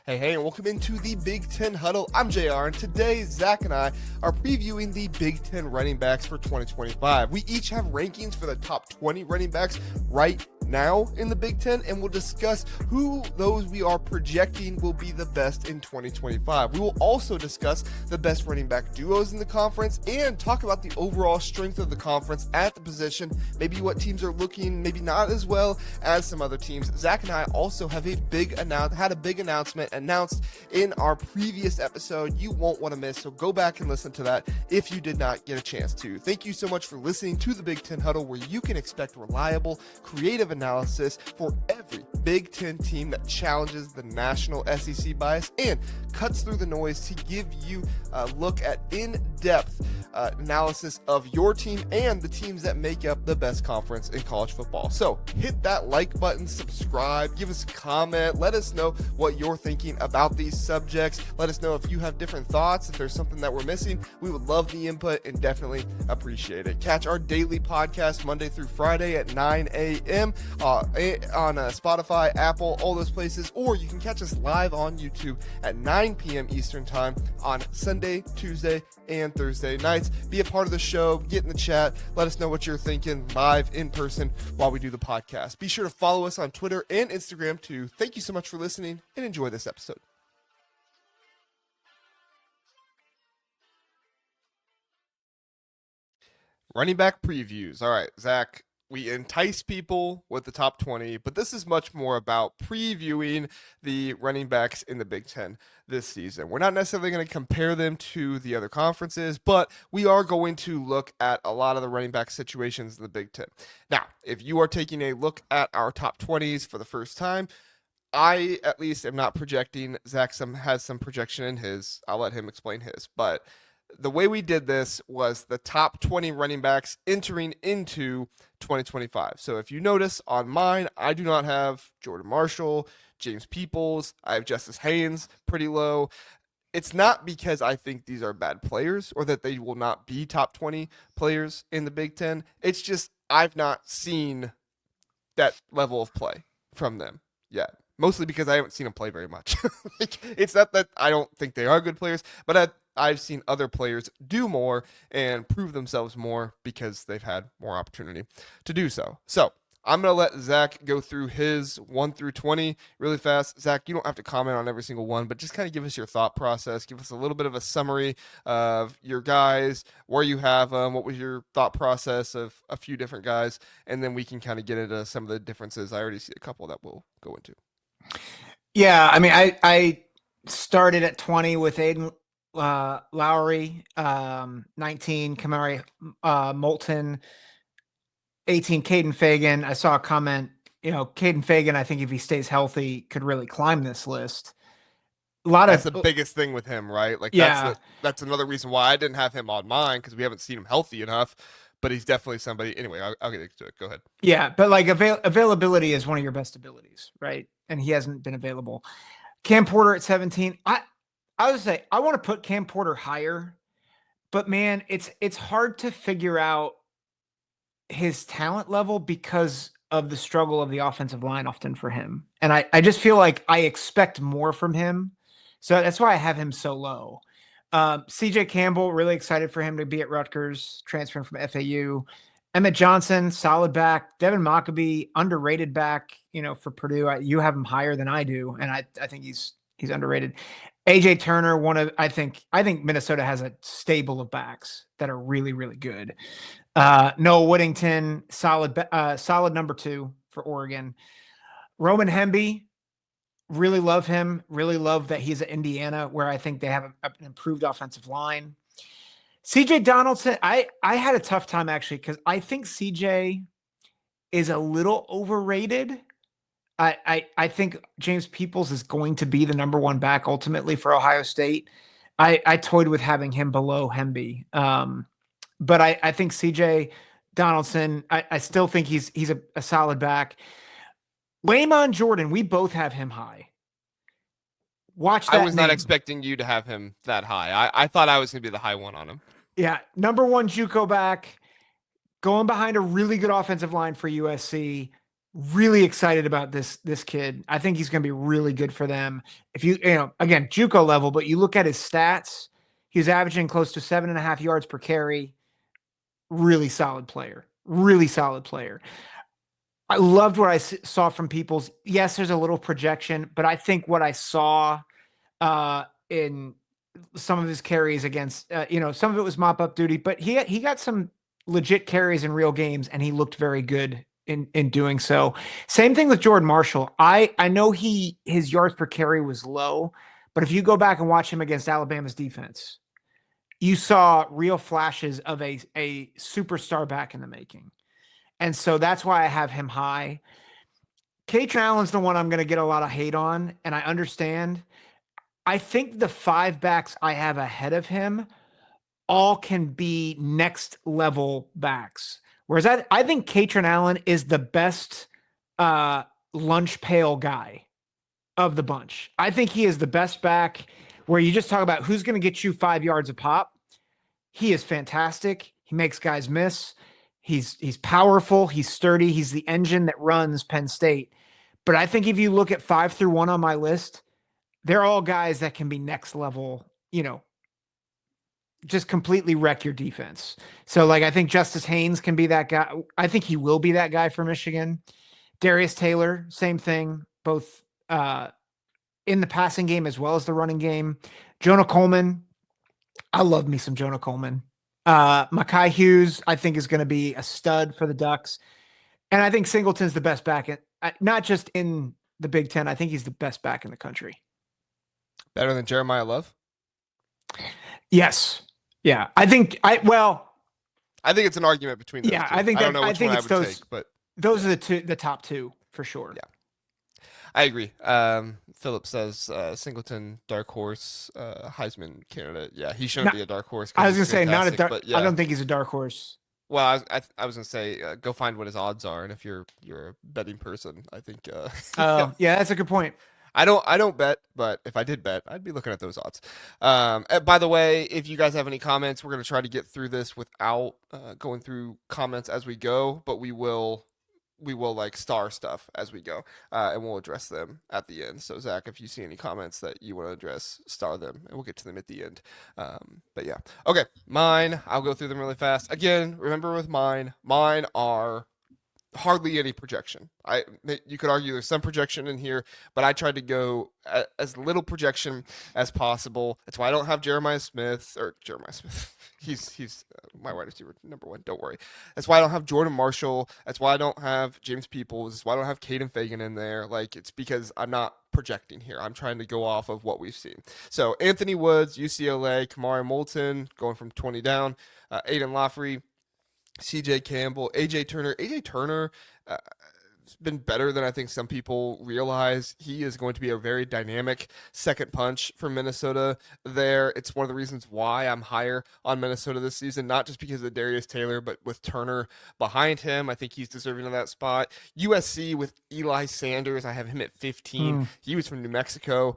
Hey, and welcome into the Big Ten Huddle. I'm JR, and today Zach and I are previewing the Big Ten running backs for 2025. We each have rankings for the top 20 running backs right now in the Big Ten, and we'll discuss who those we are projecting will be the best in 2025. We will also discuss the best running back duos in the conference and talk about the overall strength of the conference at the position, maybe what teams are looking maybe not as well as some other teams. Zach and I also have had a big announcement announced in our previous episode you won't want to miss, so go back and listen to that if you did not get a chance to. Thank you so much for listening to the Big Ten Huddle, where you can expect reliable, creative analysis for every Big Ten team that challenges the national SEC bias and cuts through the noise to give you a look at in-depth analysis of your team and the teams that make up the best conference in college football. So hit that like button, subscribe, give us a comment, let us know what you're thinking about these subjects. Let us know if you have different thoughts, if there's something that we're missing. We would love the input and definitely appreciate it. Catch our daily podcast Monday through Friday at 9 a.m. On Spotify, Apple, all those places, or you can catch us live on YouTube at 9 p.m. Eastern Time on Sunday, Tuesday, and Thursday nights. Be a part of the show, get in the chat, let us know what you're thinking live in person while we do the podcast. Be sure to follow us on Twitter and Instagram too. Thank you so much for listening and enjoy this episode. Running back previews. All right, Zach, we entice people with the top 20, but this is much more about previewing the running backs in the Big Ten this season. We're not necessarily going to compare them to the other conferences, but we are going to look at a lot of the running back situations in the Big Ten. Now, if you are taking a look at our top 20s for the first time, I at least am not projecting. Zach has some projection in his. I'll let him explain his, but the way we did this was the top 20 running backs entering into 2025. So if you notice on mine, I do not have Jordan Marshall, James Peoples. I have Justice Haynes pretty low. It's not because I think these are bad players or that they will not be top 20 players in the Big Ten. It's just I've not seen that level of play from them yet. Mostly because I haven't seen them play very much. It's not that I don't think they are good players, but I've seen other players do more and prove themselves more because they've had more opportunity to do so. So I'm going to let Zach go through his 1 through 20 really fast. Zach, you don't have to comment on every single one, but just kind of give us your thought process. Give us a little bit of a summary of your guys, where you have them, what was your thought process of a few different guys, and then we can kind of get into some of the differences. I already see a couple that we'll go into. Yeah, I mean, I started at 20 with Aiden Lowry, 19 Kamari Moulton, 18 Kaden Feagin. I saw a comment, Kaden Feagin, I think if he stays healthy, could really climb this list. That's the biggest thing with him, right? Like, yeah, that's another reason why I didn't have him on mine, because we haven't seen him healthy enough. But he's definitely somebody. Anyway, I'll get into it. Go ahead. Yeah, but like availability is one of your best abilities, right? And he hasn't been available. Cam Porter at 17. I would say I want to put Cam Porter higher, but man, it's hard to figure out his talent level because of the struggle of the offensive line often for him. And I just feel like I expect more from him. So that's why I have him so low. CJ Campbell, really excited for him to be at Rutgers, transferring from FAU. Emmett Johnson, solid back. Devin Mockabee, underrated back, for Purdue. You have him higher than I do, and I think he's underrated. AJ Turner, I think Minnesota has a stable of backs that are really, really good. Noah Whittington, solid number 2 for Oregon. Roman Hemby, really love him. Really love that he's at Indiana, where I think they have an improved offensive line. CJ Donaldson, I had a tough time actually because I think CJ is a little overrated. I think James Peoples is going to be the number 1 back ultimately for Ohio State. I toyed with having him below Hemby. But I think CJ Donaldson, I still think he's a solid back. Waymond Jordan, we both have him high. Watch that. I was not expecting you to have him that high. I thought I was going to be the high one on him. Yeah, number 1 JUCO back, going behind a really good offensive line for USC. really excited about this kid. I think he's going to be really good for them. If again, JUCO level, but you look at his stats, he's averaging close to 7.5 yards per carry. Really solid player. Really solid player. I loved what I saw from Peoples. Yes, there's a little projection, but I think what I saw in some of his carries against, some of it was mop up duty, but he got some legit carries in real games, and he looked very good in doing so. Same thing with Jordan Marshall. I know his yards per carry was low, but if you go back and watch him against Alabama's defense, you saw real flashes of a superstar back in the making. And so that's why I have him high. Kaytron Allen's the one I'm going to get a lot of hate on, and I understand. I think the 5 backs I have ahead of him all can be next level backs. Whereas I think Kaytron Allen is the best lunch pail guy of the bunch. I think he is the best back where you just talk about who's going to get you 5 yards a pop. He is fantastic. He makes guys miss. He's powerful. He's sturdy. He's the engine that runs Penn State. But I think if you look at 5 through 1 on my list, they're all guys that can be next level, just completely wreck your defense. So, like, I think Justice Haynes can be that guy. I think he will be that guy for Michigan. Darius Taylor, same thing, both in the passing game as well as the running game. Jonah Coleman, I love me some Jonah Coleman. Mekhi Hughes, I think, is going to be a stud for the Ducks. And I think Singleton's the best back, not just in the Big Ten. I think he's the best back in the country. Better than Jeremiah Love? Yes. Yeah. I think it's an argument between those two. I think I don't know which one I would take, but those are the top 2 for sure. Yeah. I agree. Philip says Singleton, dark horse, Heisman candidate. Yeah, he shouldn't be a dark horse. I was going to say not a dark. But yeah. I don't think he's a dark horse. Well, I was going to say go find what his odds are, and if you're a betting person, I think. Yeah, that's a good point. I don't bet, but if I did bet, I'd be looking at those odds. By the way, if you guys have any comments, we're going to try to get through this without going through comments as we go, but we will like star stuff as we go, and we'll address them at the end. So Zach, if you see any comments that you want to address, star them, and we'll get to them at the end. But yeah, okay, mine. I'll go through them really fast. Again, remember with mine are hardly any projection. You could argue there's some projection in here, but I tried to go as little projection as possible. That's why I don't have Jeremiah Smith. He's my wide receiver number 1. Don't worry. That's why I don't have Jordan Marshall. That's why I don't have James Peoples. That's why I don't have Kaden Feagin in there. Like, it's because I'm not projecting here. I'm trying to go off of what we've seen. So Anthony Woods, UCLA, Kamari Moulton going from 20 down, Aiden Laufrey, CJ Campbell, AJ Turner. AJ Turner has been better than I think some people realize. He is going to be a very dynamic second punch for Minnesota there. It's one of the reasons why I'm higher on Minnesota this season, not just because of Darius Taylor, but with Turner behind him. I think he's deserving of that spot. USC with Eli Sanders, I have him at 15. He was from New Mexico.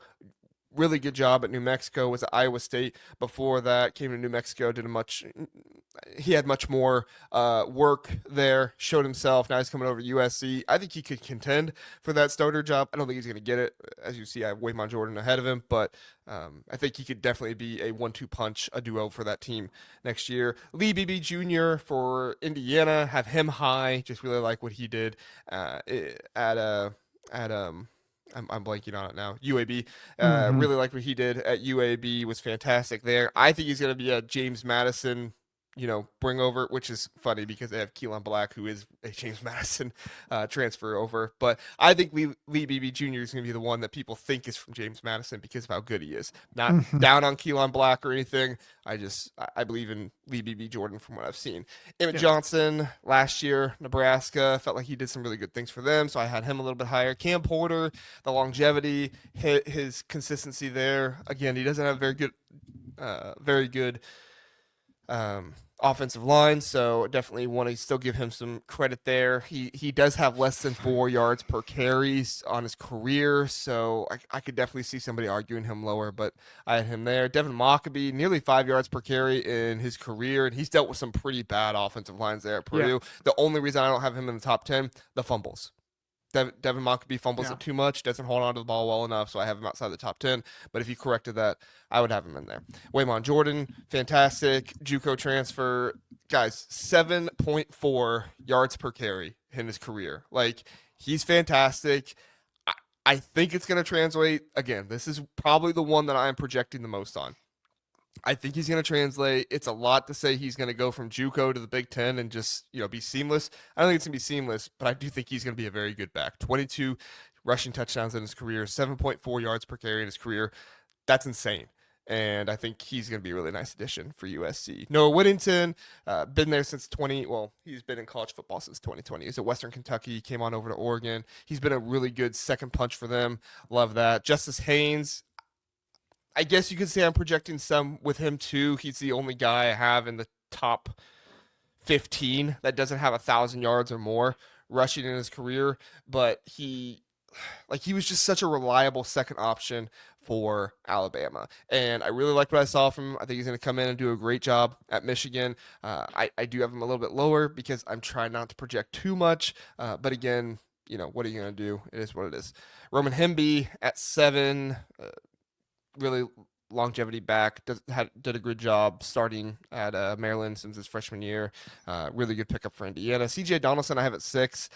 Really good job at New Mexico, was at Iowa State before that, came to New Mexico, he had much more work there, showed himself. Now he's coming over to USC. I think he could contend for that starter job. I don't think he's going to get it. As you see, I have Waymond Jordan ahead of him, but I think he could definitely be a 1-2 punch, a duo for that team next year. Lee Beebe Jr. for Indiana, have him high. Just really like what he did I'm blanking on it now. UAB. Really like what he did at UAB. Was fantastic there. I think he's going to be a James Madison, bring over, which is funny because they have Keelan Black, who is a James Madison transfer over. But I think Lee Beebe Jr. is going to be the one that people think is from James Madison because of how good he is. Not down on Keelan Black or anything. I believe in Lee Beebe Jordan from what I've seen. Emmett Johnson last year, Nebraska, felt like he did some really good things for them, so I had him a little bit higher. Cam Porter, the longevity, his consistency there. Again, he doesn't have very good offensive line, so definitely want to still give him some credit there. He does have less than 4 yards per carries on his career, so I could definitely see somebody arguing him lower, but I had him there. Devin Mockabee, nearly 5 yards per carry in his career, and he's dealt with some pretty bad offensive lines there at Purdue. The only reason I don't have him in the top 10, the fumbles. Devin Mockabee fumbles Yeah. it too much, doesn't hold on to the ball well enough, so I have him outside the top 10. But if you corrected that, I would have him in there. Waymond Jordan, fantastic. JUCO transfer. Guys, 7.4 yards per carry in his career. Like, he's fantastic. I think it's going to translate. Again, this is probably the one that I'm projecting the most on. I think he's going to translate. It's a lot to say he's going to go from JUCO to the Big Ten and just be seamless. I don't think it's going to be seamless, but I do think he's going to be a very good back. 22 rushing touchdowns in his career, 7.4 yards per carry in his career. That's insane. And I think he's going to be a really nice addition for USC. Noah Whittington, been there since he's been in college football since 2020. He's at Western Kentucky, came on over to Oregon. He's been a really good second punch for them. Love that. Justice Haynes, I guess you could say I'm projecting some with him too. He's the only guy I have in the top 15 that doesn't have 1,000 yards or more rushing in his career, but he was just such a reliable second option for Alabama. And I really liked what I saw from him. I think he's going to come in and do a great job at Michigan. I do have him a little bit lower because I'm trying not to project too much. But again, what are you going to do? It is what it is. Roman Hemby at 7, really longevity back, did a good job starting at Maryland since his freshman year. Really good pickup for Indiana. CJ Donaldson I have at 6.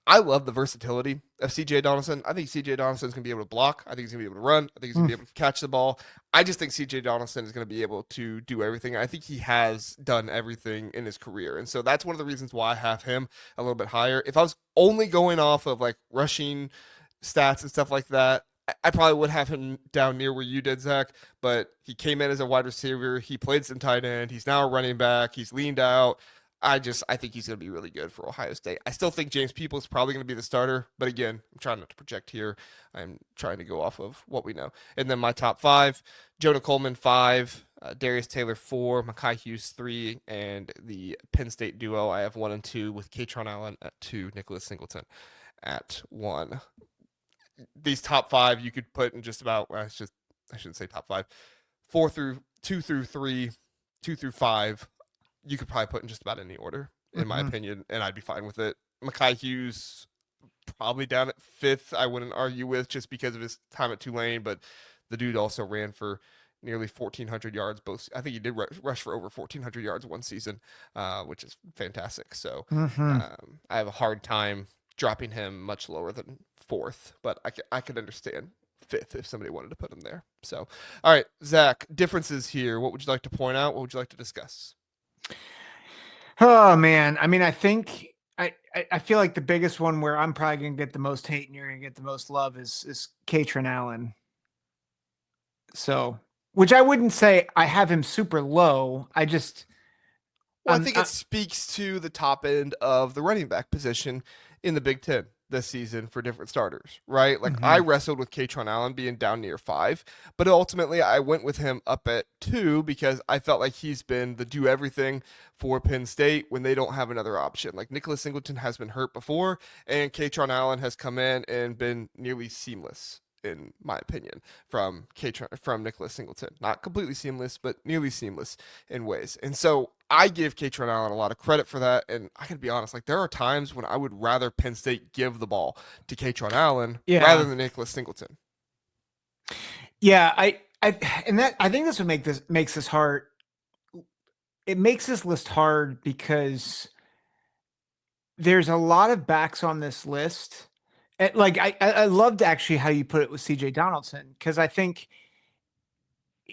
I love the versatility of CJ Donaldson. I think CJ Donaldson is going to be able to block. I think he's going to be able to run. I think he's going to be able to catch the ball. I just think CJ Donaldson is going to be able to do everything. I think he has done everything in his career. And so that's one of the reasons why I have him a little bit higher. If I was only going off of like rushing stats and stuff like that, I probably would have him down near where you did, Zach, but he came in as a wide receiver. He played some tight end. He's now a running back. He's leaned out. I think he's going to be really good for Ohio State. I still think James Peoples is probably going to be the starter, but again, I'm trying not to project here. I'm trying to go off of what we know. And then my top 5, Jonah Coleman 5, Darius Taylor 4, Mekhi Hughes 3, and the Penn State duo I have 1 and 2 with Kaytron Allen at 2, Nicholas Singleton at 1. These top 5 you could put in just about, I shouldn't say top 5, 2 through 3, 2 through 5, you could probably put in just about any order, in my opinion, and I'd be fine with it. Mekhi Hughes, probably down at 5th, I wouldn't argue with just because of his time at Tulane, but the dude also ran for nearly 1,400 yards. I think he did rush for over 1,400 yards one season, which is fantastic. So I have a hard time dropping him much lower than 4th, but I could understand 5th if somebody wanted to put him there. So, all right, Zach, differences here. What would you like to point out? What would you like to discuss? Oh man, I mean, I think I feel like the biggest one where I'm probably gonna get the most hate and you're gonna get the most love is Kaytron Allen. So, which I wouldn't say I have him super low. I think it speaks to the top end of the running back position in the Big Ten this season for different starters, right? Like I wrestled with Kaytron Allen being down near 5, but ultimately I went with him up at 2 because I felt like he's been the do everything for Penn State when they don't have another option. Like Nicholas Singleton has been hurt before, and Kaytron Allen has come in and been nearly seamless, in my opinion, from Nicholas Singleton. Not completely seamless, but nearly seamless in ways. And so I give Kaytron Allen a lot of credit for that. And I can be honest, like there are times when I would rather Penn State give the ball to Kaytron Allen rather than Nicholas Singleton. Yeah, I think that's what makes this hard. It makes this list hard because there's a lot of backs on this list. Like I loved actually how you put it with CJ Donaldson, because I think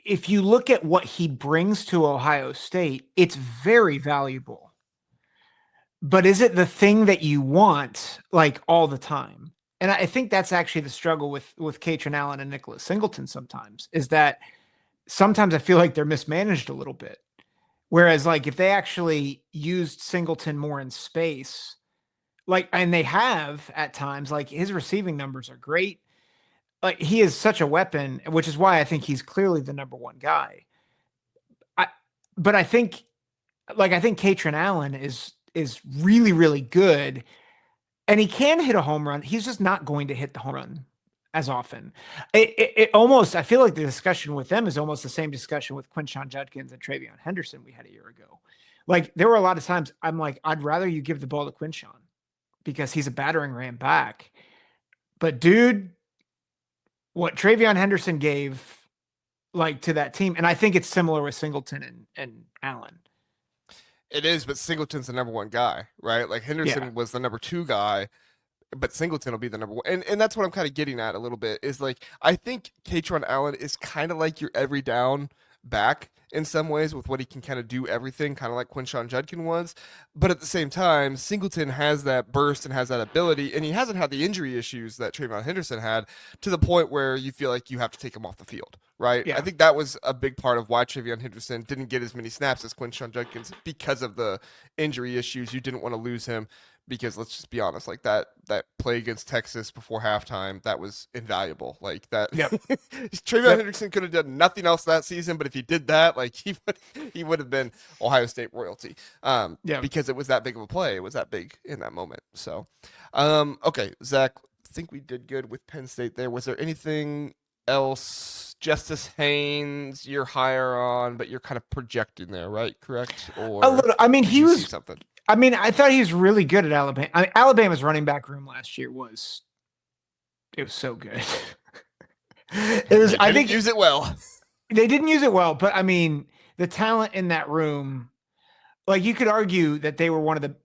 if you look at what he brings to Ohio State, it's very valuable. But is it the thing that you want like all the time? And I think that's actually the struggle with Kaytron Allen and Nicholas Singleton sometimes, is that sometimes I feel like they're mismanaged a little bit. Whereas like if they actually used Singleton more in space, like, and they have at times, like his receiving numbers are great. Like he is such a weapon, which is why I think he's clearly the number 1 guy. But I think Kaytron Allen is really, really good, and he can hit a home run. He's just not going to hit the home run as often. It almost, I feel like the discussion with them is almost the same discussion with Quinshon Judkins and Travion Henderson we had a year ago. Like there were a lot of times I'm like, I'd rather you give the ball to Quinshon because he's a battering ram back. But dude, what Travion Henderson gave like to that team, and I think it's similar with Singleton and Allen. It is, but Singleton's the number one guy, right? Like Henderson Yeah. was the number two guy, but Singleton will be the number one. And that's what I'm kind of getting at a little bit is like, I think Kaytron Allen is kind of like your every down back in some ways with what he can kind of do everything, kind of like Quinshon Judkin was. But at the same time, Singleton has that burst and has that ability, and he hasn't had the injury issues that Trayvon Henderson had to the point where you feel like you have to take him off the field, right? Yeah. I think that was a big part of why Trayvon Henderson didn't get as many snaps as Quinshon Judkins because of the injury issues. You didn't want to lose him because let's just be honest, like that play against Texas before halftime, that was invaluable. Like that, Yep. Trayvon Henderson could have done nothing else that season, but if he did that, like he would have been Ohio State royalty. Because it was that big of a play, it was that big in that moment. So, okay, Zach, I think we did good with Penn State there. Was there anything else? Justice Haynes, you're higher on, but you're kind of projecting there, right? Correct? Or a little. I mean, he was something. I mean, I thought he was really good at Alabama. I mean, Alabama's running back room last year was so good. I think use it well. They didn't use it well, but I mean, the talent in that room, like you could argue that they were one of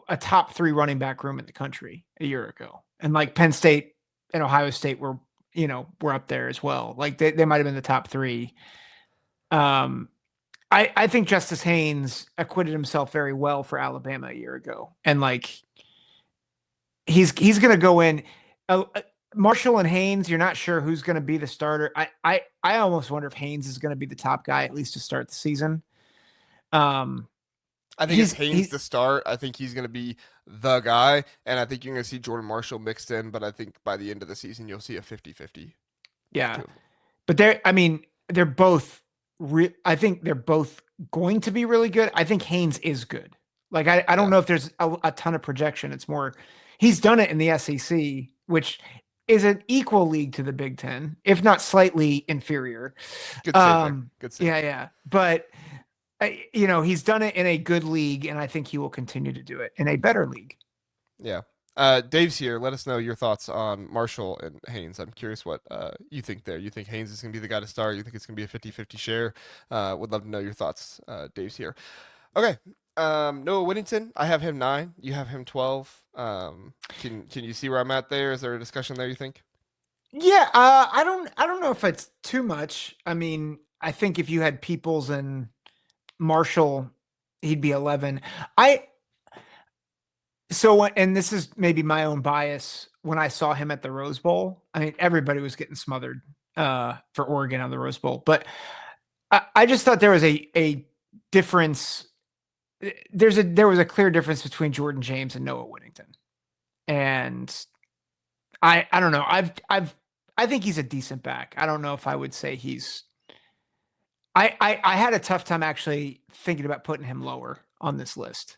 a top 3 running back room in the country a year ago. And like Penn State and Ohio State were up there as well. Like they might have been the top 3. I think Justice Haynes acquitted himself very well for Alabama a year ago. And like, he's going to go in Marshall and Haynes. You're not sure who's going to be the starter. I almost wonder if Haynes is going to be the top guy, at least to start the season. I think it's Haynes to start. I think he's going to be the guy. And I think you're going to see Jordan Marshall mixed in, but I think by the end of the season, you'll see a 50-50. Yeah. But they're both, I think they're both going to be really good. I think Haynes is good. Like, I don't know if there's a ton of projection. It's more, he's done it in the SEC, which is an equal league to the Big Ten, if not slightly inferior. Good save. Good save. Yeah. But, he's done it in a good league, and I think he will continue to do it in a better league. Yeah. Dave's here. Let us know your thoughts on Marshall and Haynes. I'm curious what you think there. You think Haynes is going to be the guy to start? You think it's going to be a 50-50 share? Would love to know your thoughts. Dave's here. Okay. Noah Whittington, I have him 9. You have him 12. Can you see where I'm at there? Is there a discussion there, you think? Yeah. I don't know if it's too much. I mean, I think if you had Peoples and Marshall, he'd be 11. And this is maybe my own bias. When I saw him at the Rose Bowl, I mean, everybody was getting smothered for Oregon on the Rose Bowl, but I just thought there was a difference. There was a clear difference between Jordan James and Noah Whittington, and I don't know. I think he's a decent back. I don't know if I would say he's. I had a tough time actually thinking about putting him lower on this list.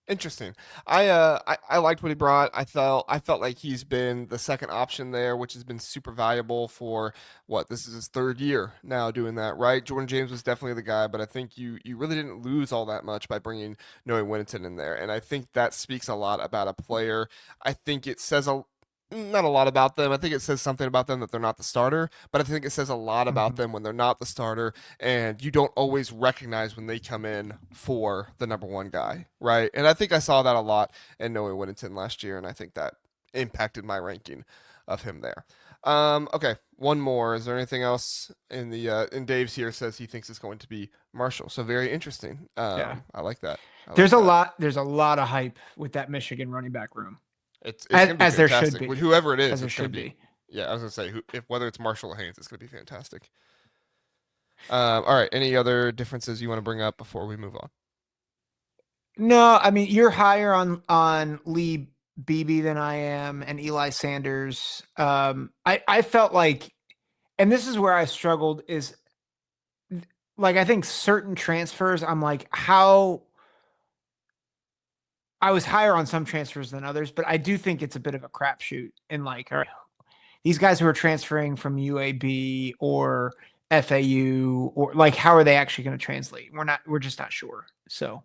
Interesting. I liked what he brought. I felt like he's been the second option there, which has been super valuable for this is his 3rd year now doing that, right? Jordan James was definitely the guy, but I think you really didn't lose all that much by bringing Noah Whittington in there, and I think that speaks a lot about a player. I think it says not a lot about them. I think it says something about them that they're not the starter, but I think it says a lot about them when they're not the starter, and you don't always recognize when they come in for the number 1 guy, right? And I think I saw that a lot in Noah Whittington last year, and I think that impacted my ranking of him there. Okay, one more. Is there anything else in Dave's here says he thinks it's going to be Marshall? So very interesting. I like that. There's a lot of hype with that Michigan running back room. It's going to be as fantastic. There should be. With whoever it is, as there should be. Yeah, I was going to say, whether it's Marshall or Haynes, it's going to be fantastic. All right, any other differences you want to bring up before we move on? No, I mean, you're higher on Lee Beebe than I am, and Eli Sanders. I felt like, and this is where I struggled, is like, I think certain transfers, I'm like, how I was higher on some transfers than others, but I do think it's a bit of a crapshoot. And like, all right, these guys who are transferring from UAB or FAU, or like, how are they actually going to translate? We're just not sure. So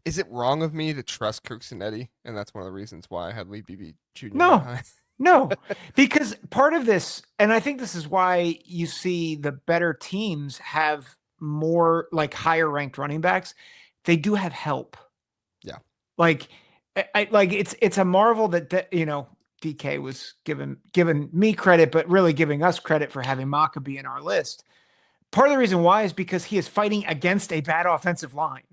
Is it wrong of me to trust Kirk-Cinetti? And that's one of the reasons why I had Lee Beebe Jr. that No, high. no, because part of this, and I think this is why you see the better teams have more like higher ranked running backs. They do have help. Yeah. Like, like it's a marvel that DK was giving me credit, but really giving us credit for having Maccabee in our list. Part of the reason why is because he is fighting against a bad offensive line,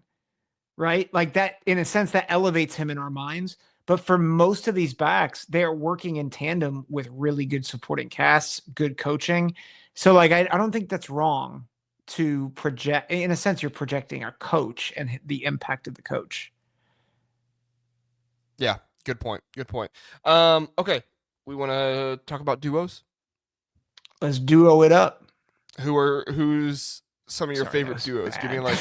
right? Like that, in a sense, that elevates him in our minds. But for most of these backs, they are working in tandem with really good supporting casts, good coaching. So, like, I don't think that's wrong to project. In a sense, you're projecting our coach and the impact of the coach. Yeah, good point. Good point. Okay, we want to talk about duos. Let's duo it up. Who's some of your Sorry, favorite duos? Give me like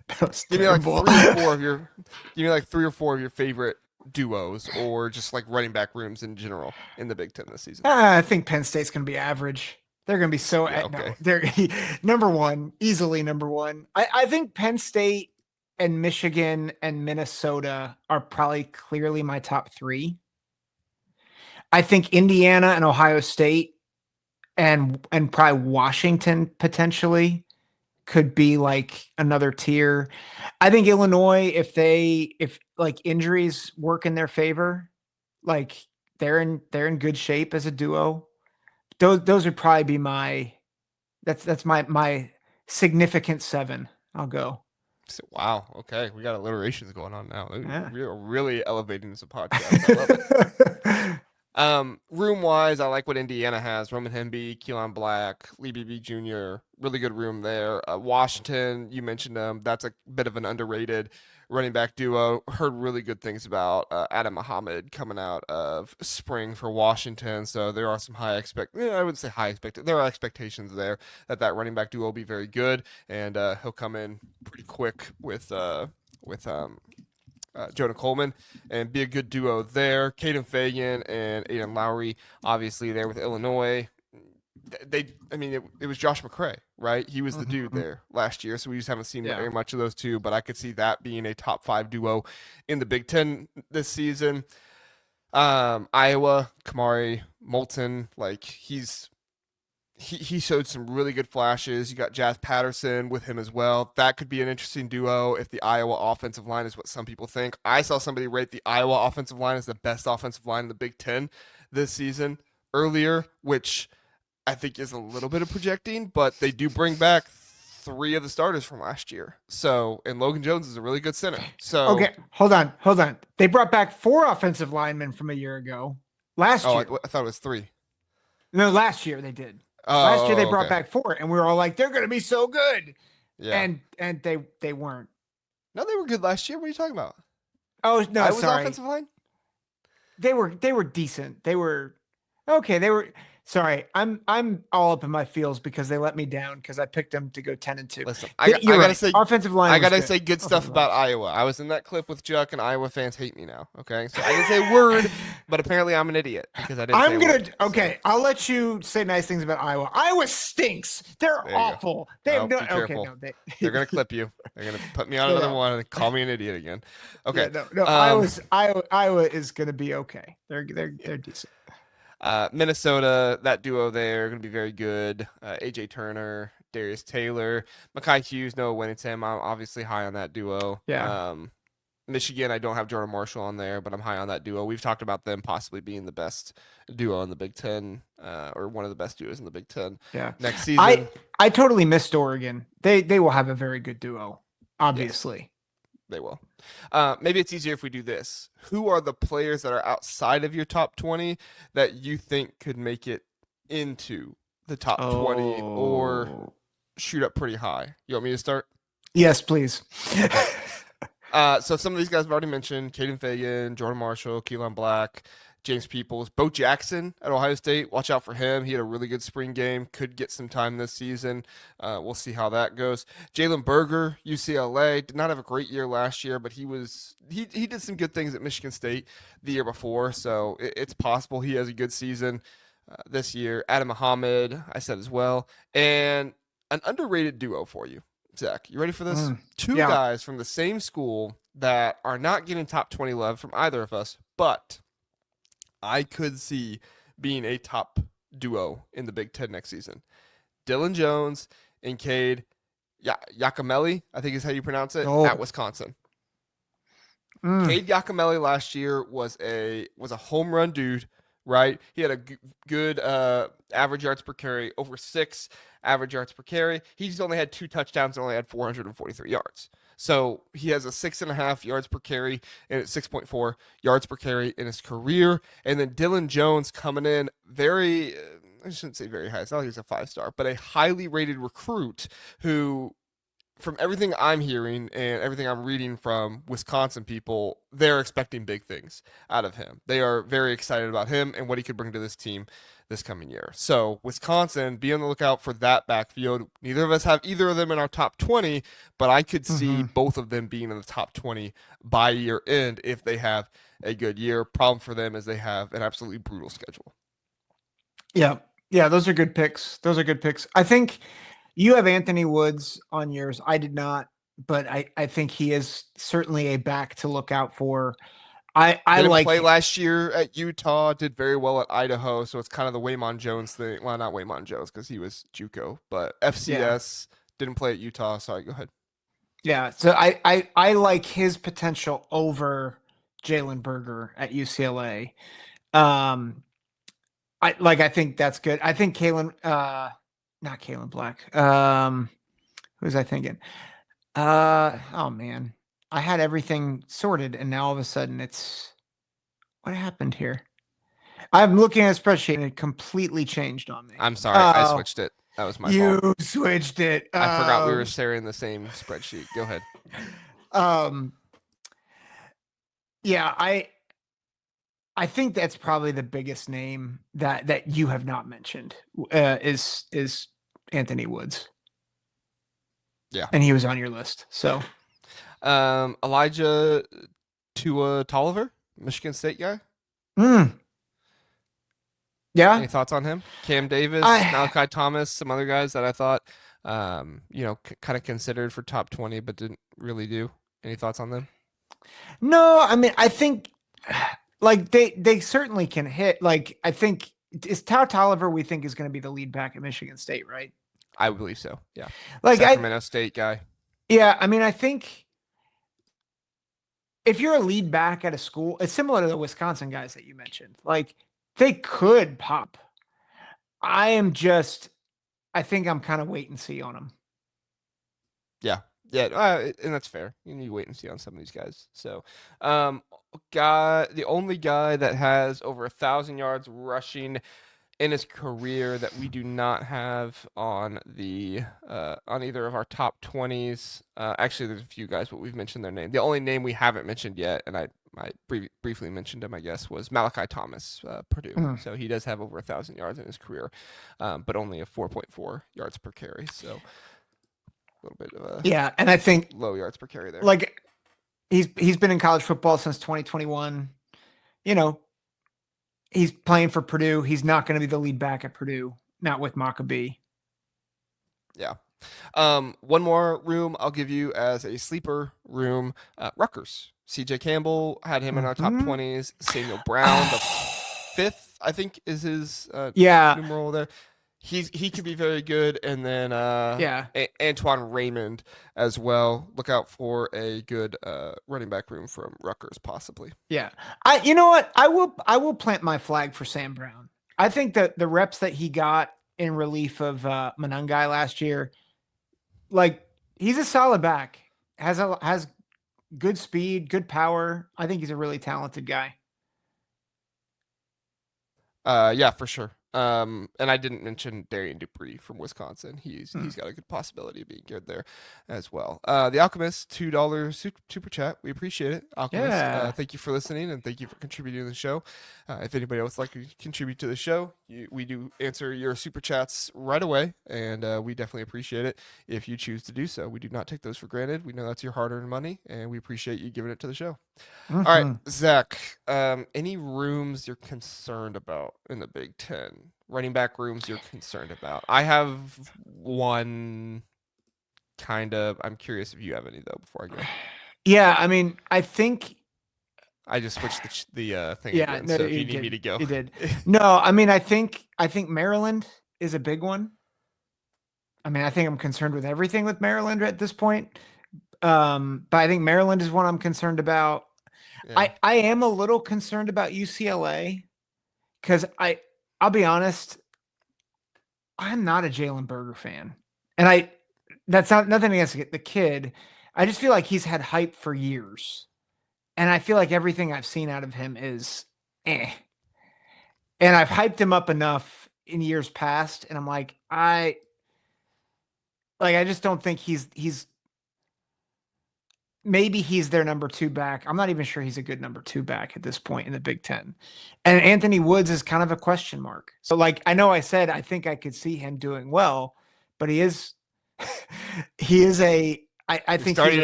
that was give me like terrible. 3 or 4 of your give me like 3 or 4 of your favorite duos, or just like running back rooms in general in the Big Ten this season. I think Penn State's going to be average. They're going to be so Yeah, no. okay. They're number one, easily number one. I think Penn State and Michigan and Minnesota are probably clearly my top three. I think Indiana and Ohio State and probably Washington potentially could be like another tier. I think Illinois, if like injuries work in their favor, like they're in good shape as a duo. Those would probably be that's my significant 7. I'll go. So, wow. Okay, we got alliterations going on now. Yeah. We're really elevating this podcast. I love it. Room wise, I like what Indiana has. Roman Hemby, Keelan Black, Lee Beebe Jr. Really good room there. Washington, you mentioned them. That's a bit of an underrated running back duo. Heard really good things about Adam Muhammad coming out of spring for Washington. So there are some I wouldn't say high expected. There are expectations there that running back duo will be very good, and he'll come in pretty quick with Jonah Coleman and be a good duo there. Kaden Feagin and Aiden Lowry, obviously there with Illinois. It was Josh McCray, right? He was the dude there last year, so we just haven't seen very much of those two. But I could see that being a top 5 duo in the Big Ten this season. Iowa, Kamari Moulton, like he showed some really good flashes. You got Jazz Patterson with him as well. That could be an interesting duo if the Iowa offensive line is what some people think. I saw somebody rate the Iowa offensive line as the best offensive line in the Big Ten this season earlier, which I think is a little bit of projecting, but they do bring back 3 of the starters from last year. So, and Logan Jones is a really good center. So, okay, hold on. They brought back 4 offensive linemen from a year ago. Last year. I thought it was 3. No, last year they did. Oh, last year they brought okay. back 4, and we were all like, they're going to be so good. Yeah. And they weren't. No, they were good last year. What are you talking about? Oh no, Iowa's sorry. offensive line? They were decent. They were okay. They were sorry. I'm all up in my feels because they let me down because I picked them to go 10-2. Listen, I gotta say, offensive line. I gotta say good stuff about Iowa. I was in that clip with Chuck, and Iowa fans hate me now. Okay, so I didn't say a word, but apparently I'm an idiot because I didn't. Okay. I'll let you say nice things about Iowa. Iowa stinks. They're awful. They have no. Okay, no, they're gonna clip you. They're gonna put me on another one and call me an idiot again. Okay, no. Iowa is gonna be okay. They're decent. Minnesota, that duo there, going to be very good. AJ Turner, Darius Taylor, Mekhi Hughes, Noah Whittington. I'm obviously high on that duo. Yeah. Michigan, I don't have Jordan Marshall on there, but I'm high on that duo. We've talked about them possibly being the best duo in the Big Ten, or one of the best duos in the Big Ten. Yeah. Next season, I totally missed Oregon. They will have a very good duo, obviously. Yes. They will. Maybe it's easier if we do this. Who are the players that are outside of your top 20 that you think could make it into the top 20 or shoot up pretty high? You want me to start? Yes, please. So some of these guys I've already mentioned: Kaden Feagin, Jordan Marshall, Keelan Black, James Peoples, Bo Jackson at Ohio State. Watch out for him. He had a really good spring game. Could get some time this season. We'll see how that goes. Jalen Berger, UCLA, did not have a great year last year, but he did some good things at Michigan State the year before, so it's possible he has a good season this year. Adam Muhammad, I said as well. And an underrated duo for you. Zach, you ready for this? Two Yeah. guys from the same school that are not getting top 20 love from either of us, but I could see being a top duo in the Big Ten next season. Dylan Jones and Cade Yakameli, I think is how you pronounce it, Oh. at Wisconsin. Cade Yakameli last year was a home run dude, right? He had a good average yards per carry, over 6 average yards per carry. He just only had 2 touchdowns and only had 443 yards. So he has a 6.5 yards per carry and 6.4 yards per carry in his career. And then Dylan Jones coming in very, I shouldn't say very high. It's not like he's a 5-star, but a highly rated recruit who, from everything I'm hearing and everything I'm reading from Wisconsin people, they're expecting big things out of him. They are very excited about him and what he could bring to this team this coming year. So Wisconsin, be on the lookout for that backfield. Neither of us have either of them in our top 20, but I could see both of them being in the top 20 by year end if they have a good year. Problem for them is they have an absolutely brutal schedule. Yeah. Yeah, those are good picks. I think you have Anthony Woods on yours. I did not, but I think he is certainly a back to look out for. I Didn't like play last year at Utah, did very well at Idaho, so it's kind of the Waymond Jones thing. Well, not Waymond Jones because he was JUCO, but FCS didn't play at Utah. Sorry, go ahead. Yeah, so I like his potential over Jalen Berger at UCLA. I think that's good. I think not Kalen Black. Who was I thinking? Oh man, I had everything sorted, and now all of a sudden what happened here? I'm looking at a spreadsheet, and it completely changed on me. I'm sorry, I switched it. That was my fault. You switched it. I forgot we were sharing the same spreadsheet. Go ahead. Yeah, I think that's probably the biggest name that you have not mentioned is Anthony Woods. Yeah, and he was on your list. So, Elijah Tolliver, Michigan State guy. Yeah. Any thoughts on him? Cam Davis, Malachi Thomas, some other guys that I thought, kind of considered for top 20, but didn't really do. Any thoughts on them? No, I mean, I think like they certainly can hit. Like, I think is Tolliver we think is going to be the lead back at Michigan State, right? I believe so. Yeah. Like Sacramento State guy. Yeah. I mean, I think if you're a lead back at a school, it's similar to the Wisconsin guys that you mentioned. Like, they could pop. I think I'm kind of wait and see on them. Yeah. Yeah, and that's fair. You need to wait and see on some of these guys. So, the only guy that has over 1,000 yards rushing in his career that we do not have on on either of our top 20s. Actually, there's a few guys, but we've mentioned their name. The only name we haven't mentioned yet, and I briefly mentioned him, I guess, was Malachi Thomas, Purdue. So he does have over 1,000 yards in his career, but only a 4.4 yards per carry. So a little bit of and I think low yards per carry there. Like, he's been in college football since 2021. He's playing for Purdue. He's not going to be the lead back at Purdue, not with Maccabee. Yeah. One more room I'll give you as a sleeper room. Rutgers. CJ Campbell had him in our top 20s. Samuel Brown, the 5th, I think, is his numeral there. He could be very good, and then Antoine Raymond as well. Look out for a good running back room from Rutgers, possibly. Yeah, you know what? I will plant my flag for Sam Brown. I think that the reps that he got in relief of Monangai last year, like, he's a solid back. Has good speed, good power. I think he's a really talented guy. Yeah, for sure. And I didn't mention Darian Dupree from Wisconsin. He's got a good possibility of being good there as well. The Alchemist, $2 super chat. We appreciate it, Alchemist. Thank you for listening, and thank you for contributing to the show. If anybody else would like to contribute to the show, we do answer your super chats right away, and we definitely appreciate it if you choose to do so. We do not take those for granted. We know that's your hard-earned money, and we appreciate you giving it to the show. All right, Zach, any rooms you're concerned about in the Big Ten? Running back rooms you're concerned about? I have one I'm curious if you have any though before I go. Yeah, I mean, I think. I just switched the thing Yeah, again. no, So if you you need me did. to go, You did. No, I mean, I think Maryland is a big one. I mean, I think I'm concerned with everything with Maryland at this point. But I think Maryland is one I'm concerned about. yeah. I am a little concerned about UCLA because I'll be honest, I'm not a Jalen Berger fan, and that's not nothing against the kid. I just feel like he's had hype for years, and I feel like everything I've seen out of him is eh. And I've hyped him up enough in years past, and I'm like, I just don't think he's maybe he's their number 2 back. I'm not even sure he's a good number 2 back at this point in the Big Ten. And Anthony Woods is kind of a question mark. So like I know I said I think I could see him doing well, but he is I think he's a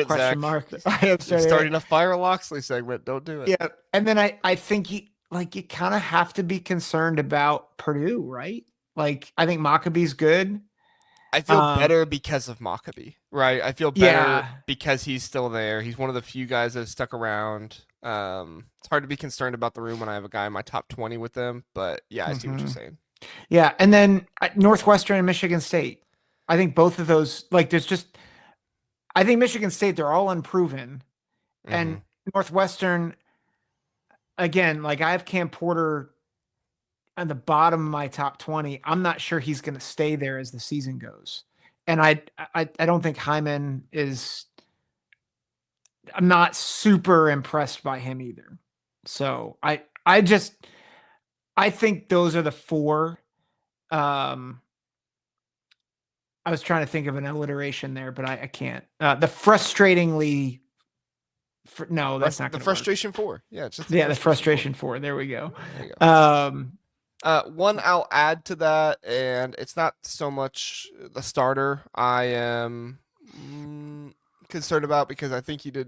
question mark. I am starting a Fire Loxley segment. Don't do it. Yeah. And then I think you kind of have to be concerned about Purdue, right? Like I think Maccabee's good. I feel better because of Maccabee, right? I feel better because he's still there. He's one of the few guys that have stuck around. It's hard to be concerned about the room when I have a guy in my top 20 with them, but yeah, I see what you're saying. Yeah, and then Northwestern and Michigan State. I think both of those, like, I think Michigan State, they're all unproven, and Northwestern, again, like I have Cam Porter on the bottom of my top 20. I'm not sure he's going to stay there as the season goes. And I don't think Hyman is, I'm not super impressed by him either. So I think those are the 4. I was trying to think of an alliteration there, but I can't. The frustratingly, no, that's not the frustration 4. Yeah, it's just the frustration 4. There we go. There you go. One I'll add to that, and it's not so much the starter I am concerned about because I think I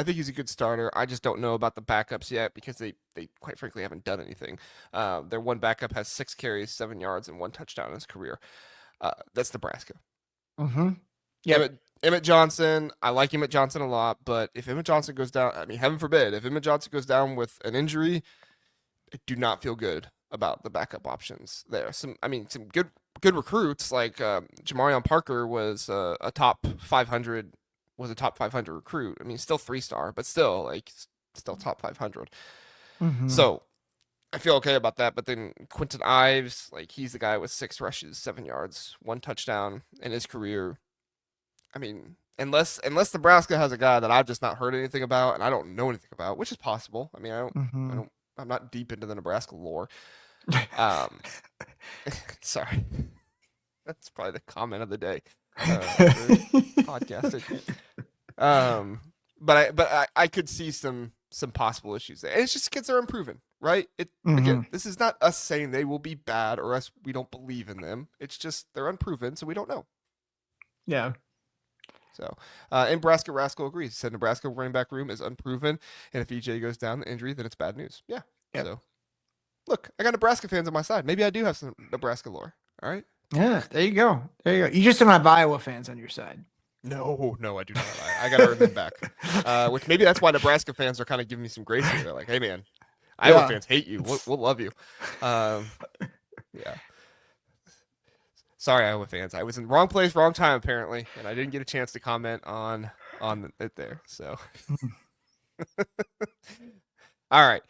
think he's a good starter. I just don't know about the backups yet because they quite frankly haven't done anything. Their one backup has 6 carries, 7 yards, and 1 touchdown in his career. That's Nebraska. Yeah. Emmett Johnson, I like Emmett Johnson a lot, but if Emmett Johnson goes down, I mean, heaven forbid, if Emmett Johnson goes down with an injury, I do not feel good about the backup options there. Some good recruits like Jamarion Parker was a top 500 recruit. I mean, still 3-star, but still top 500. So I feel okay about that. But then Quentin Ives, like he's the guy with 6 rushes, 7 yards, 1 touchdown in his career. I mean, unless Nebraska has a guy that I've just not heard anything about and I don't know anything about, which is possible. I mean, I'm not deep into the Nebraska lore. Sorry, that's probably the comment of the day. Podcasting. But I could see some possible issues there. And it's just kids are improving, right? Again, this is not us saying they will be bad or us we don't believe in them. It's just they're unproven, so we don't know. Yeah. So, and Nebraska Rascal agrees. He said Nebraska running back room is unproven, and if EJ goes down the injury, then it's bad news. Yeah. Yep. So, look, I got Nebraska fans on my side. Maybe I do have some Nebraska lore. All right. Yeah, there you go. You just don't have Iowa fans on your side. No, I do not. I got to earn them back. Which maybe that's why Nebraska fans are kind of giving me some grace here. They're like, hey, man, Iowa fans hate you. We'll love you. Yeah. Sorry, Iowa fans. I was in the wrong place, wrong time, apparently, and I didn't get a chance to comment on it there. So, all right.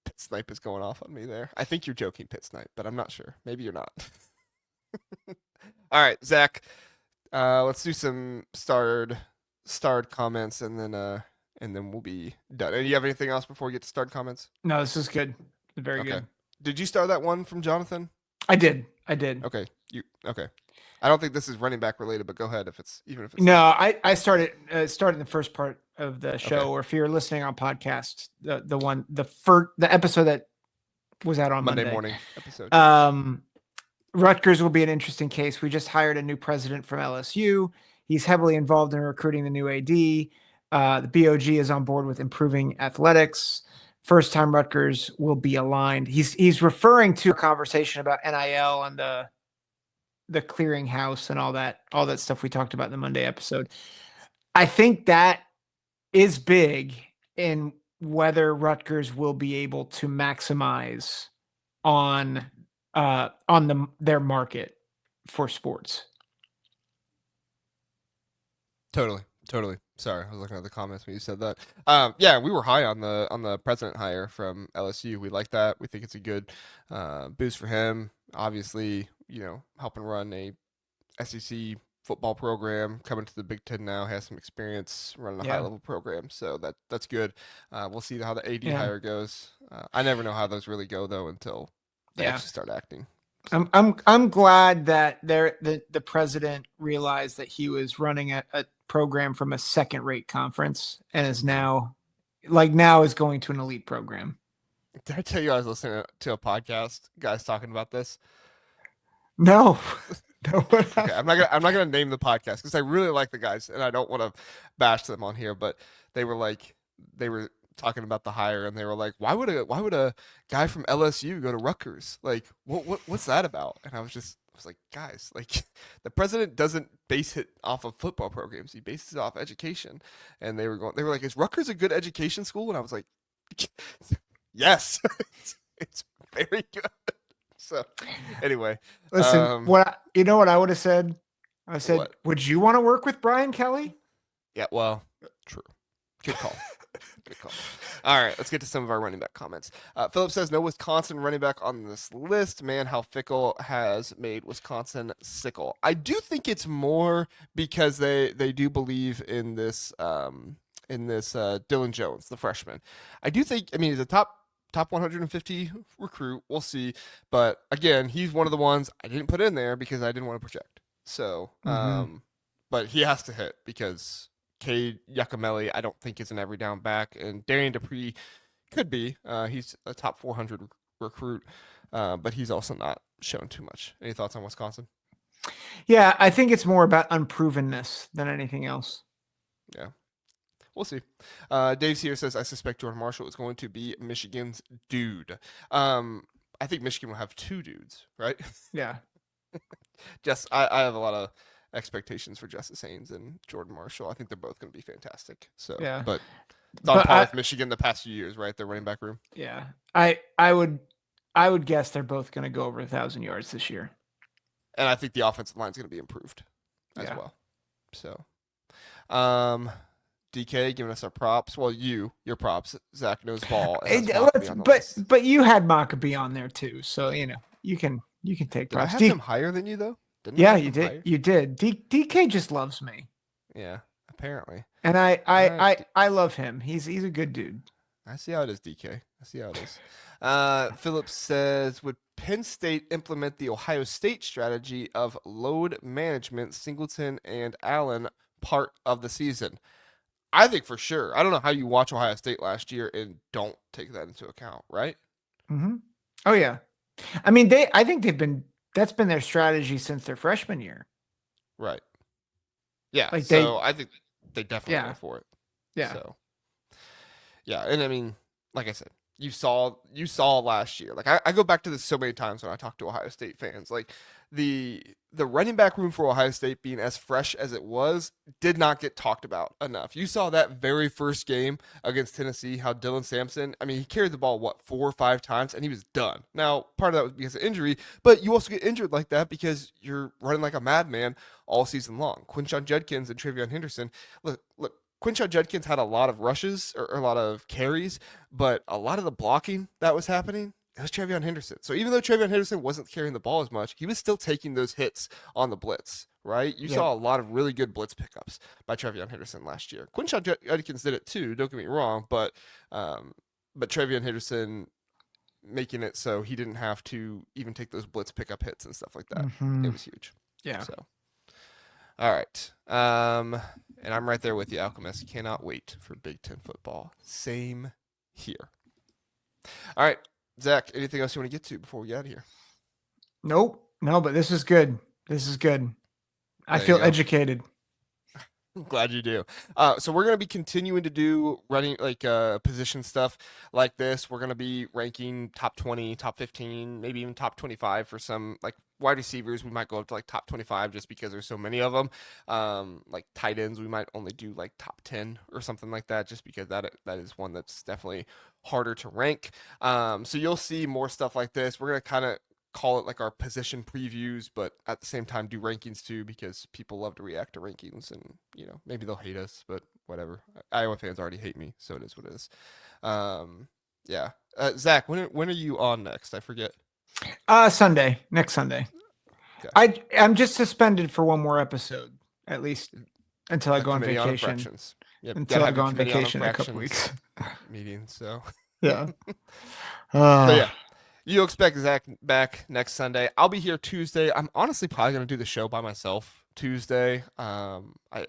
Pit Snipe is going off on me there. I think you're joking, Pit Snipe, but I'm not sure. Maybe you're not. All right, Zach. Let's do some starred comments, and then we'll be done. And do you have anything else before we get to starred comments? No, this is good. Very good. Did you start that one from Jonathan? I did. Okay. Okay. I don't think this is running back related, but go ahead if it's. No, I started in the first part of the show, or if you're listening on podcast, the episode that was out on Monday morning episode. Rutgers will be an interesting case. We just hired a new president from LSU. He's heavily involved in recruiting the new AD. The BOG is on board with improving athletics. First time Rutgers will be aligned. He's referring to a conversation about NIL and the clearinghouse and all that stuff we talked about in the Monday episode. I think that is big in whether Rutgers will be able to maximize on their market for sports. Totally. Sorry, I was looking at the comments when you said that. Yeah, we were high on the president hire from LSU. We like that. We think it's a good boost for him. Obviously, helping run a SEC football program, coming to the Big Ten now, has some experience running a high level program, so that's good. We'll see how the AD hire goes. I never know how those really go though until they actually start acting. So. I'm glad that the president realized that he was running a program from a second-rate conference and is now is going to an elite program. Did I tell you I was listening to a podcast, guys talking about this? No. Okay, I'm not gonna name the podcast because I really like the guys and I don't want to bash them on here, but they were talking about the hire and they were like, why would a guy from LSU go to Rutgers? Like, what's that about? And I was like, guys, like the president doesn't base it off of football programs. He bases it off education. And they were like, is Rutgers a good education school? And I was like, yes, it's very good. So anyway, listen, what I would have said? I said, would you want to work with Brian Kelly? Yeah, well, true. Good call. Good call. All right, let's get to some of our running back comments. Philip says, no Wisconsin running back on this list. Man, how Fickle has made Wisconsin sickle. I do think it's more because they do believe in this Dylan Jones, the freshman. I do think, he's a top 150 recruit. We'll see. But again, he's one of the ones I didn't put in there because I didn't want to project. So, but he has to hit because Cade Yakameli, I don't think is an every down back, and Darian Dupree could be. He's a top 400 recruit, but he's also not shown too much. Any thoughts on Wisconsin? Yeah, I think it's more about unprovenness than anything else. Yeah. We'll see. Dave's here says, I suspect Jordan Marshall is going to be Michigan's dude. I think Michigan will have two dudes, right? Yeah. I have a lot of expectations for Justice Haynes and Jordan Marshall. I think they're both going to be fantastic. So, yeah. But it's on par with Michigan the past few years, right? Their running back room. Yeah. I would guess they're both going to go over 1,000 yards this year. And I think the offensive line is going to be improved as well. So, DK giving us our props. Well, your props. Zach knows ball. But you had Maccabee on there too, so you can take props. Did I have him higher than you though? Yeah, you did. Higher? You did. DK just loves me. Yeah, apparently. And I love him. He's a good dude. I see how it is, DK. I see how it is. Philip says, would Penn State implement the Ohio State strategy of load management, Singleton and Allen part of the season? I think for sure. I don't know how you watch Ohio State last year and don't take that into account, right? Mm-hmm. Oh yeah. I think that's been their strategy since their freshman year. Right. Yeah. I think they definitely go for it. Yeah. So yeah, and like I said, you saw last year. Like I go back to this so many times when I talk to Ohio State fans. Like the running back room for Ohio State being as fresh as it was did not get talked about enough. You saw that very first game against Tennessee, how Dylan Sampson, he carried the ball, 4 or 5 times, and he was done. Now, part of that was because of injury, but you also get injured like that because you're running like a madman all season long. Quinshon Judkins and TreVeyon Henderson, look, Quinshon Judkins had a lot of rushes or a lot of carries, but a lot of the blocking that was happening, it was TreVeyon Henderson. So even though TreVeyon Henderson wasn't carrying the ball as much, he was still taking those hits on the blitz, right? You saw a lot of really good blitz pickups by TreVeyon Henderson last year. Quinshon Judkins did it too, don't get me wrong, but TreVeyon Henderson making it so he didn't have to even take those blitz pickup hits and stuff like that. Mm-hmm. It was huge. Yeah. So, all right. And I'm right there with you, Alchemist. Cannot wait for Big Ten football. Same here. All right. Zach, anything else you want to get to before we get out of here? Nope. No, but this is good. I feel educated. Glad you do. So we're gonna be continuing to do running like position stuff like this. We're gonna be ranking top 20, top 15, maybe even top 25 for some like wide receivers. We might go up to like top 25 just because there's so many of them. Like tight ends, we might only do like top 10 or something like that, just because that is one that's definitely harder to rank. So you'll see more stuff like this. We're gonna kind of call it like our position previews, but at the same time do rankings too because people love to react to rankings, and maybe they'll hate us, but whatever. Iowa fans already hate me, so it is what it is. Yeah. Zach, when are you on next? I forget. Sunday, next Sunday. Okay. I'm just suspended for one more episode, at least until I go on vacation. Yep, until I go on vacation in a couple weeks. Meeting, so yeah. So yeah. You expect Zach back next Sunday. I'll be here Tuesday. I'm honestly probably going to do the show by myself Tuesday. I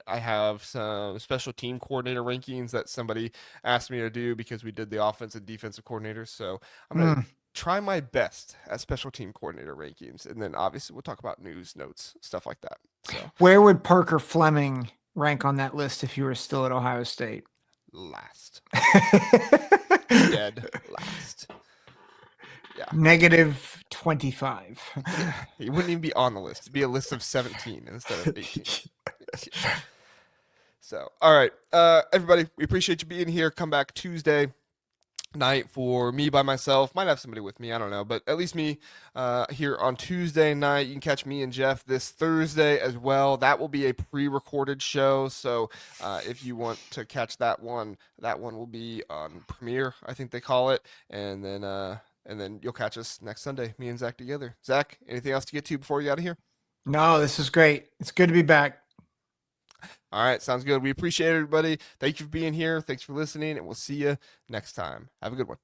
have some special team coordinator rankings that somebody asked me to do because we did the offense and defensive coordinators. So I'm going to try my best at special team coordinator rankings. And then obviously we'll talk about news, notes, stuff like that. So where would Parker Fleming rank on that list if you were still at Ohio State? Last. Dead last. Yeah. Negative 25. He wouldn't even be on the list. It'd be a list of 17 instead of 18. So, all right. Everybody, we appreciate you being here. Come back Tuesday night for me by myself. Might have somebody with me. I don't know. But at least me here on Tuesday night. You can catch me and Jeff this Thursday as well. That will be a pre-recorded show. So if you want to catch that one will be on Premiere, I think they call it. And then you'll catch us next Sunday, me and Zach together. Zach, anything else to get to before we get out of here? No, this is great. It's good to be back. All right, sounds good. We appreciate everybody. Thank you for being here. Thanks for listening, and we'll see you next time. Have a good one.